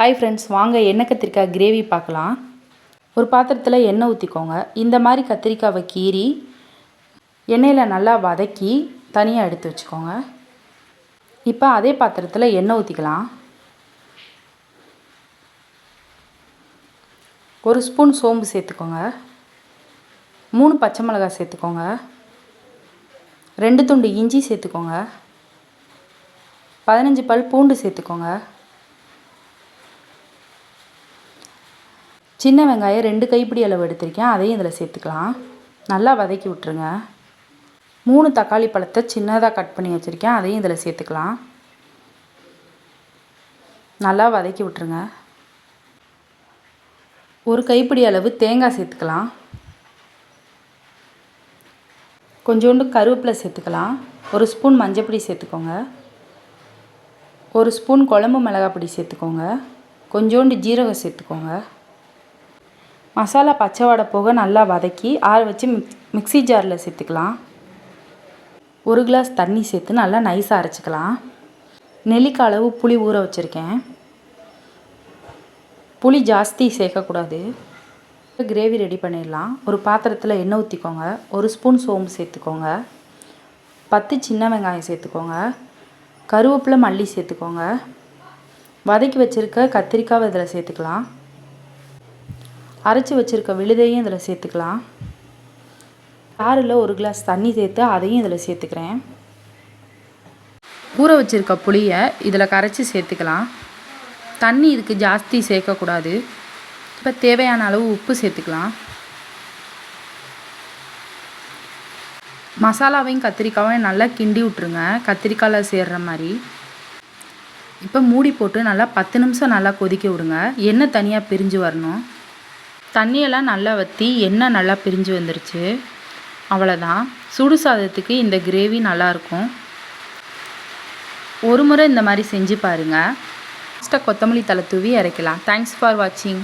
Hi friends, வாங்க எண்ணெய் கத்திரிக்காய் கிரேவி பார்க்கலாம். ஒரு பாத்திரத்தில் எண்ணெய் ஊற்றிக்கோங்க. இந்த மாதிரி கத்திரிக்காவை கீறி எண்ணெயில் நல்லா வதக்கி தனியாக எடுத்து வச்சுக்கோங்க. இப்போ அதே பாத்திரத்தில் எண்ணெய் ஊற்றிக்கலாம். ஒரு ஸ்பூன் சோம்பு சேர்த்துக்கோங்க. 3 பச்சை மிளகாய் சேர்த்துக்கோங்க. 2 துண்டு இஞ்சி சேர்த்துக்கோங்க. 15 பல் பூண்டு சேர்த்துக்கோங்க. சின்ன வெங்காயம் 2 கைப்பிடி அளவு எடுத்திருக்கேன், அதையும் இதில் சேர்த்துக்கலாம். நல்லா வதக்கி விட்டுருங்க. 3 தக்காளி பழத்தை சின்னதாக கட் பண்ணி வச்சுருக்கேன், அதையும் இதில் சேர்த்துக்கலாம். நல்லா வதக்கி விட்டுருங்க. ஒரு கைப்பிடி அளவு தேங்காய் சேர்த்துக்கலாம். கொஞ்சோண்டு கருவேப்பிலை சேர்த்துக்கலாம். ஒரு ஸ்பூன் மஞ்சப்பொடி சேர்த்துக்கோங்க. ஒரு ஸ்பூன் குழம்பு மிளகாய் பொடி சேர்த்துக்கோங்க. கொஞ்சோண்டு ஜீரகம் சேர்த்துக்கோங்க. மசாலா பச்சை வாடை போக நல்லா வதக்கி ஆற வச்சு மிக்ஸி ஜாரில் சேர்த்துக்கலாம். 1 கிளாஸ் தண்ணி சேர்த்து நல்லா நைஸாக அரைச்சிக்கலாம். நெல்லிக்காய் அளவு புளி ஊற வச்சுருக்கேன். புளி ஜாஸ்தி சேர்க்கக்கூடாது. கிரேவி ரெடி பண்ணிடலாம். ஒரு பாத்திரத்தில் எண்ணெய் ஊற்றிக்கோங்க. 1 ஸ்பூன் சோம்பு சேர்த்துக்கோங்க. 10 சின்ன வெங்காயம் சேர்த்துக்கோங்க. கருவேப்பிலை மல்லி சேர்த்துக்கோங்க. வதக்கி வச்சுருக்க கத்திரிக்காவை இதில் சேர்த்துக்கலாம். அரைச்சி வச்சுருக்க விழுதையும் இதில் சேர்த்துக்கலாம். சாறில் 1 கிளாஸ் தண்ணி சேர்த்து அதையும் இதில் சேர்த்துக்கிறேன். ஊற வச்சுருக்க புளியை இதில் கரைச்சி சேர்த்துக்கலாம். தண்ணி இதுக்கு ஜாஸ்தி சேர்க்கக்கூடாது. இப்போ தேவையான அளவு உப்பு சேர்த்துக்கலாம். மசாலாவையும் கத்திரிக்காவையும் நல்லா கிண்டி விட்ருங்க, கத்திரிக்காயில் சேர்கிற மாதிரி. இப்போ மூடி போட்டு நல்லா 10 நிமிஷம் நல்லா கொதிக்க விடுங்க. எண்ணெய் தனியாக பிரிஞ்சு வரணும். தண்ணியெல்லாம் நல்லா வற்றி எண்ணெய் நல்லா பிரிஞ்சு வந்துருச்சு. அவ்வளோதான். சுடு சாதத்துக்கு இந்த கிரேவி நல்லாயிருக்கும். ஒரு முறை இந்த மாதிரி செஞ்சு பாருங்கள். லாஸ்ட்டாக கொத்தமல்லி தழை தூவி இறக்கலாம். தேங்க்ஸ் ஃபார் வாட்சிங்.